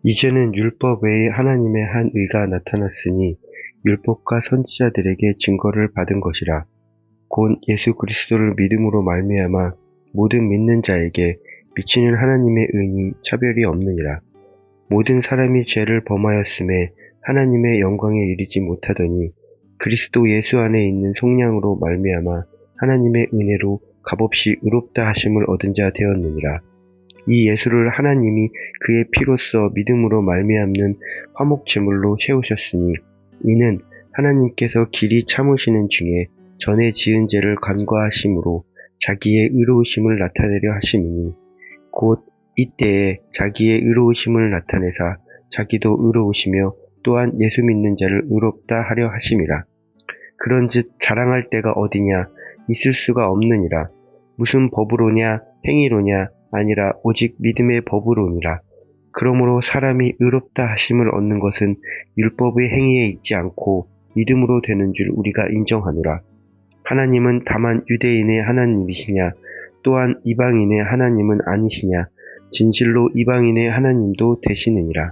이제는 율법 외에 하나님의 한 의가 나타났으니 율법과 선지자들에게 증거를 받은 것이라. 곧 예수 그리스도를 믿음으로 말미암아 모든 믿는 자에게 미치는 하나님의 은이 차별이 없느니라. 모든 사람이 죄를 범하였음에 하나님의 영광에 이르지 못하더니 그리스도 예수 안에 있는 속량으로 말미암아 하나님의 은혜로 값없이 의롭다 하심을 얻은 자 되었느니라. 이 예수를 하나님이 그의 피로써 믿음으로 말미암는 화목제물로 세우셨으니 이는 하나님께서 길이 참으시는 중에 전에 지은 죄를 간과하심으로 자기의 의로우심을 나타내려 하심이니 곧 이때에 자기의 의로우심을 나타내사 자기도 의로우시며 또한 예수 믿는 자를 의롭다 하려 하심이라. 그런즉 자랑할 데가 어디냐? 있을 수가 없느니라. 무슨 법으로냐? 행위로냐? 아니라 오직 믿음의 법으로니라. 그러므로 사람이 의롭다 하심을 얻는 것은 율법의 행위에 있지 않고 믿음으로 되는 줄 우리가 인정하노라. 하나님은 다만 유대인의 하나님이시냐? 또한 이방인의 하나님은 아니시냐? 진실로 이방인의 하나님도 되시느니라.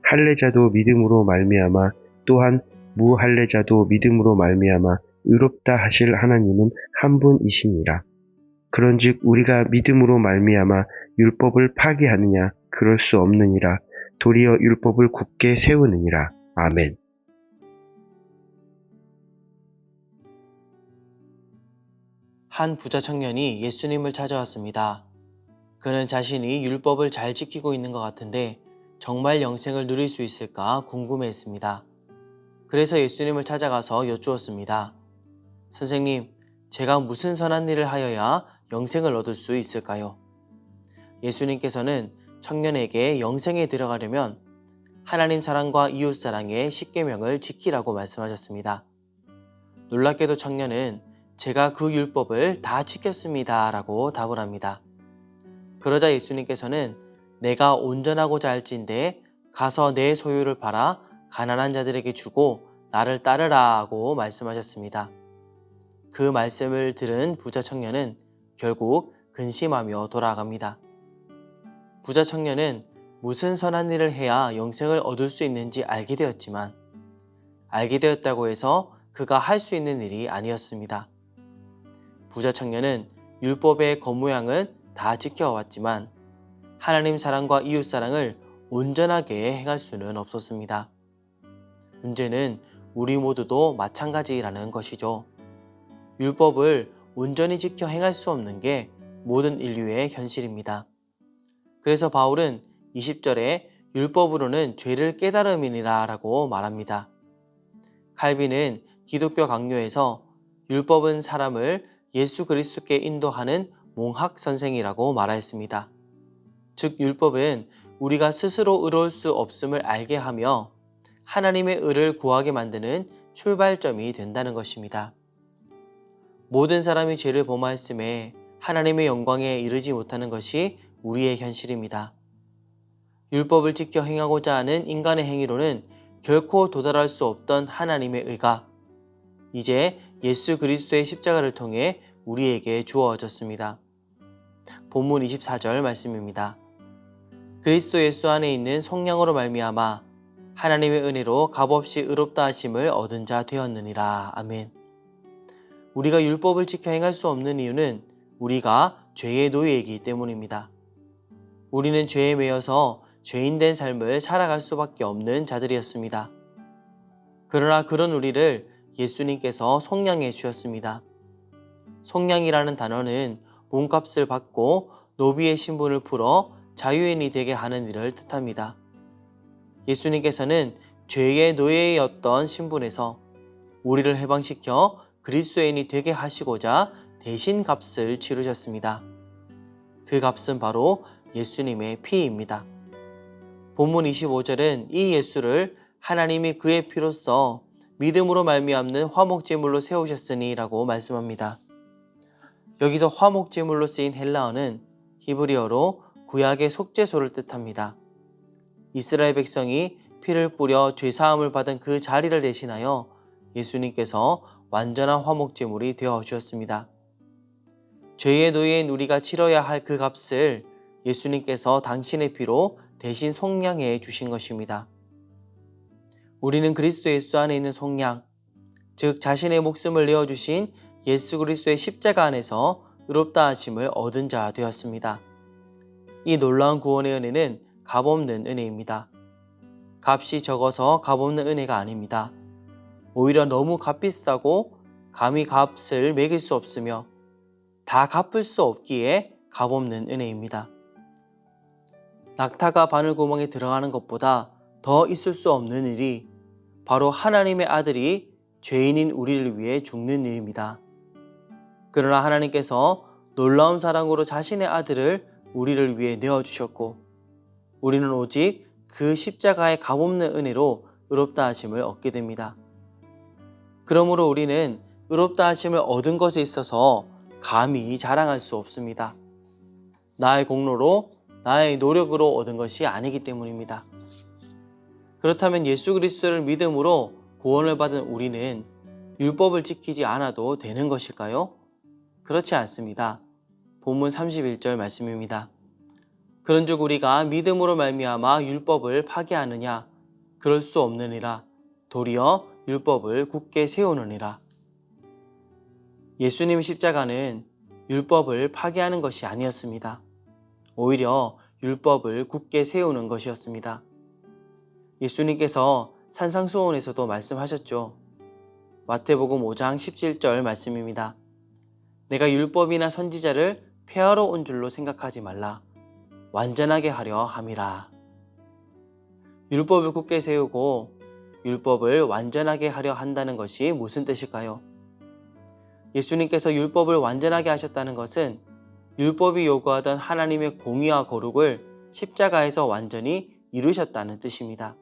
할례자도 믿음으로 말미암아 또한 무할례자도 믿음으로 말미암아 의롭다 하실 하나님은 한 분이시니라. 그런즉 우리가 믿음으로 말미암아 율법을 파기하느냐? 그럴 수 없느니라. 도리어 율법을 굳게 세우느니라. 아멘. 한 부자 청년이 예수님을 찾아왔습니다. 그는 자신이 율법을 잘 지키고 있는 것 같은데 정말 영생을 누릴 수 있을까 궁금해했습니다. 그래서 예수님을 찾아가서 여쭈었습니다. 선생님, 제가 무슨 선한 일을 하여야 영생을 얻을 수 있을까요? 예수님께서는 청년에게 영생에 들어가려면 하나님 사랑과 이웃 사랑의 10계명을 지키라고 말씀하셨습니다. 놀랍게도 청년은 제가 그 율법을 다 지켰습니다 라고 답을 합니다. 그러자 예수님께서는 내가 온전하고자 할진대 가서 내 소유를 팔아 가난한 자들에게 주고 나를 따르라 하고 말씀하셨습니다. 그 말씀을 들은 부자 청년은 결국 근심하며 돌아갑니다. 부자 청년은 무슨 선한 일을 해야 영생을 얻을 수 있는지 알게 되었지만 알게 되었다고 해서 그가 할 수 있는 일이 아니었습니다. 부자 청년은 율법의 겉모양은 다 지켜왔지만 하나님 사랑과 이웃 사랑을 온전하게 행할 수는 없었습니다. 문제는 우리 모두도 마찬가지라는 것이죠. 율법을 온전히 지켜 행할 수 없는 게 모든 인류의 현실입니다. 그래서 바울은 20절에 율법으로는 죄를 깨달음이니라 라고 말합니다. 칼빈은 기독교 강요에서 율법은 사람을 예수 그리스도께 인도하는 몽학 선생이라고 말하였습니다. 즉 율법은 우리가 스스로 의로울 수 없음을 알게 하며 하나님의 의를 구하게 만드는 출발점이 된다는 것입니다. 모든 사람이 죄를 범하였음에 하나님의 영광에 이르지 못하는 것이 우리의 현실입니다. 율법을 지켜 행하고자 하는 인간의 행위로는 결코 도달할 수 없던 하나님의 의가 이제 예수 그리스도의 십자가를 통해 우리에게 주어졌습니다. 본문 24절 말씀입니다. 그리스도 예수 안에 있는 속량으로 말미암아 하나님의 은혜로 값없이 의롭다 하심을 얻은 자 되었느니라. 아멘. 우리가 율법을 지켜 행할 수 없는 이유는 우리가 죄의 노예이기 때문입니다. 우리는 죄에 매여서 죄인된 삶을 살아갈 수밖에 없는 자들이었습니다. 그러나 그런 우리를 예수님께서 속량해 주셨습니다. 속량이라는 단어는 몸값을 받고 노비의 신분을 풀어 자유인이 되게 하는 일을 뜻합니다. 예수님께서는 죄의 노예였던 신분에서 우리를 해방시켜 그리스도인이 되게 하시고자 대신 값을 치르셨습니다. 그 값은 바로 예수님의 피입니다. 본문 25절은 이 예수를 하나님이 그의 피로써 믿음으로 말미암는 화목제물로 세우셨으니 라고 말씀합니다. 여기서 화목제물로 쓰인 헬라어는 히브리어로 구약의 속죄소를 뜻합니다. 이스라엘 백성이 피를 뿌려 죄사함을 받은 그 자리를 대신하여 예수님께서 완전한 화목제물이 되어 주셨습니다. 죄의 노예인 우리가 치러야 할 그 값을 예수님께서 당신의 피로 대신 속량해 주신 것입니다. 우리는 그리스도 예수 안에 있는 속량, 즉 자신의 목숨을 내어주신 예수 그리스도의 십자가 안에서 의롭다 하심을 얻은 자 되었습니다. 이 놀라운 구원의 은혜는 값없는 은혜입니다. 값이 적어서 값없는 은혜가 아닙니다. 오히려 너무 값비싸고 감히 값을 매길 수 없으며 다 갚을 수 없기에 값없는 은혜입니다. 낙타가 바늘구멍에 들어가는 것보다 더 있을 수 없는 일이 바로 하나님의 아들이 죄인인 우리를 위해 죽는 일입니다. 그러나 하나님께서 놀라운 사랑으로 자신의 아들을 우리를 위해 내어주셨고 우리는 오직 그 십자가의 값없는 은혜로 의롭다 하심을 얻게 됩니다. 그러므로 우리는 의롭다 하심을 얻은 것에 있어서 감히 자랑할 수 없습니다. 나의 공로로, 나의 노력으로 얻은 것이 아니기 때문입니다. 그렇다면 예수 그리스도를 믿음으로 구원을 받은 우리는 율법을 지키지 않아도 되는 것일까요? 그렇지 않습니다. 본문 31절 말씀입니다. 그런즉 우리가 믿음으로 말미암아 율법을 파기하느냐? 그럴 수 없느니라. 도리어 율법을 굳게 세우느니라. 예수님 십자가는 율법을 파기하는 것이 아니었습니다. 오히려 율법을 굳게 세우는 것이었습니다. 예수님께서 산상수훈에서도 말씀하셨죠. 마태복음 5장 17절 말씀입니다. 내가 율법이나 선지자를 폐하러 온 줄로 생각하지 말라. 완전하게 하려 함이라. 율법을 굳게 세우고 율법을 완전하게 하려 한다는 것이 무슨 뜻일까요? 예수님께서 율법을 완전하게 하셨다는 것은 율법이 요구하던 하나님의 공의와 거룩을 십자가에서 완전히 이루셨다는 뜻입니다.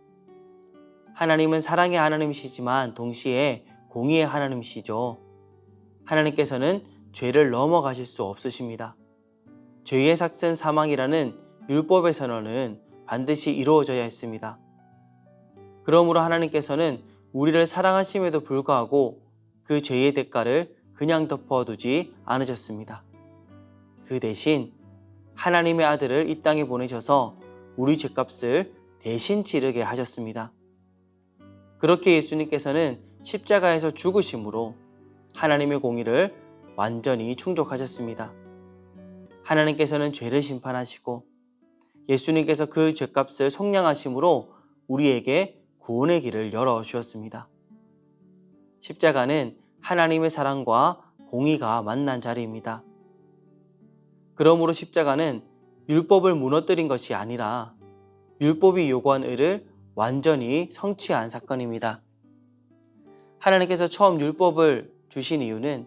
하나님은 사랑의 하나님이시지만 동시에 공의의 하나님이시죠. 하나님께서는 죄를 넘어가실 수 없으십니다. 죄의 삭은 사망이라는 율법의 선언은 반드시 이루어져야 했습니다. 그러므로 하나님께서는 우리를 사랑하심에도 불구하고 그 죄의 대가를 그냥 덮어두지 않으셨습니다. 그 대신 하나님의 아들을 이 땅에 보내셔서 우리 죄값을 대신 치르게 하셨습니다. 그렇게 예수님께서는 십자가에서 죽으심으로 하나님의 공의를 완전히 충족하셨습니다. 하나님께서는 죄를 심판하시고 예수님께서 그 죄값을 속량하심으로 우리에게 구원의 길을 열어주었습니다. 십자가는 하나님의 사랑과 공의가 만난 자리입니다. 그러므로 십자가는 율법을 무너뜨린 것이 아니라 율법이 요구한 의를 완전히 성취한 사건입니다. 하나님께서 처음 율법을 주신 이유는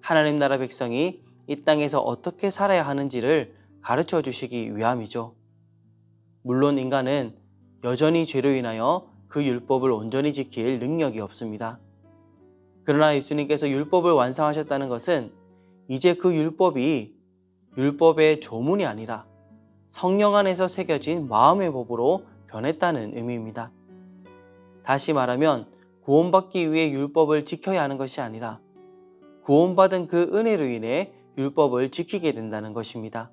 하나님 나라 백성이 이 땅에서 어떻게 살아야 하는지를 가르쳐 주시기 위함이죠. 물론 인간은 여전히 죄로 인하여 그 율법을 온전히 지킬 능력이 없습니다. 그러나 예수님께서 율법을 완성하셨다는 것은 이제 그 율법이 율법의 조문이 아니라 성령 안에서 새겨진 마음의 법으로 변했다는 의미입니다. 다시 말하면 구원받기 위해 율법을 지켜야 하는 것이 아니라 구원받은 그 은혜로 인해 율법을 지키게 된다는 것입니다.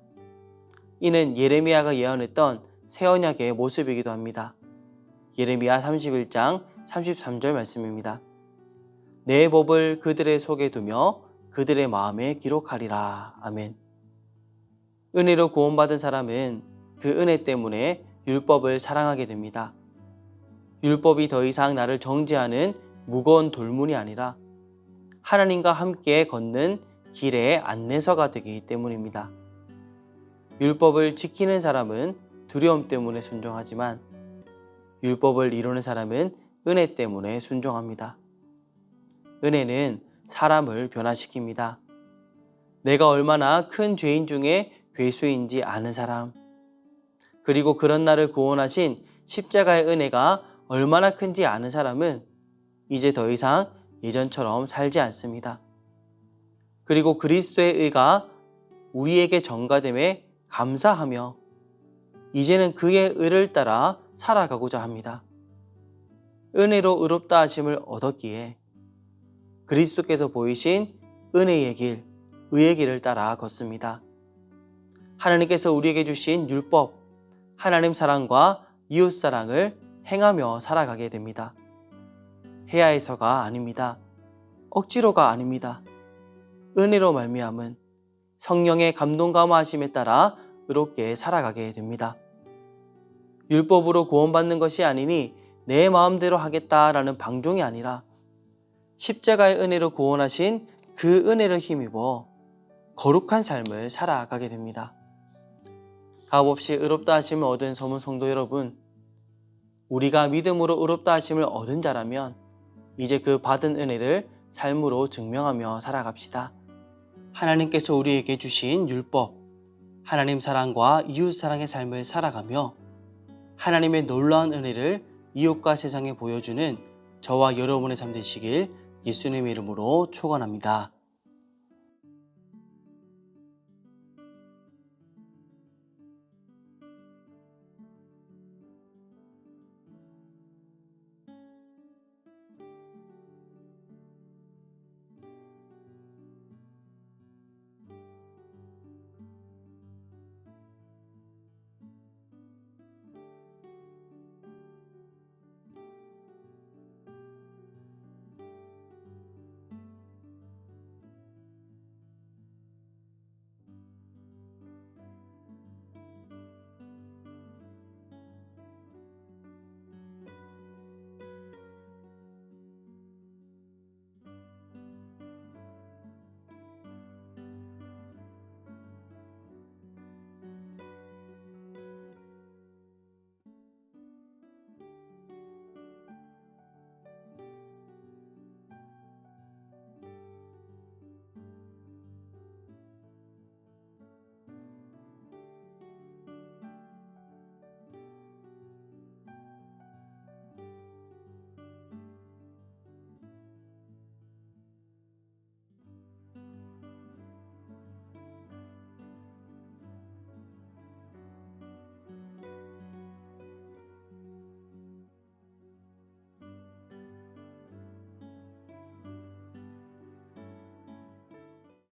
이는 예레미야가 예언했던 새 언약의 모습이기도 합니다. 예레미야 31장 33절 말씀입니다. 내 법을 그들의 속에 두며 그들의 마음에 기록하리라. 아멘. 은혜로 구원받은 사람은 그 은혜 때문에 율법을 사랑하게 됩니다. 율법이 더 이상 나를 정죄하는 무거운 돌문이 아니라 하나님과 함께 걷는 길의 안내서가 되기 때문입니다. 율법을 지키는 사람은 두려움 때문에 순종하지만 율법을 이루는 사람은 은혜 때문에 순종합니다. 은혜는 사람을 변화시킵니다. 내가 얼마나 큰 죄인 중에 괴수인지 아는 사람, 그리고 그런 나를 구원하신 십자가의 은혜가 얼마나 큰지 아는 사람은 이제 더 이상 예전처럼 살지 않습니다. 그리고 그리스도의 의가 우리에게 전가됨에 감사하며 이제는 그의 의를 따라 살아가고자 합니다. 은혜로 의롭다 하심을 얻었기에 그리스도께서 보이신 은혜의 길, 의의 길을 따라 걷습니다. 하나님께서 우리에게 주신 율법, 하나님 사랑과 이웃 사랑을 행하며 살아가게 됩니다. 해야 해서가 아닙니다. 억지로가 아닙니다. 은혜로 말미암은 성령의 감동 감화하심에 따라 의롭게 살아가게 됩니다. 율법으로 구원받는 것이 아니니 내 마음대로 하겠다라는 방종이 아니라 십자가의 은혜로 구원하신 그 은혜를 힘입어 거룩한 삶을 살아가게 됩니다. 값없이 의롭다 하심을 얻은 서문 성도 여러분, 우리가 믿음으로 의롭다 하심을 얻은 자라면 이제 그 받은 은혜를 삶으로 증명하며 살아갑시다. 하나님께서 우리에게 주신 율법, 하나님 사랑과 이웃 사랑의 삶을 살아가며 하나님의 놀라운 은혜를 이웃과 세상에 보여주는 저와 여러분의 삶 되시길 예수님의 이름으로 축원합니다.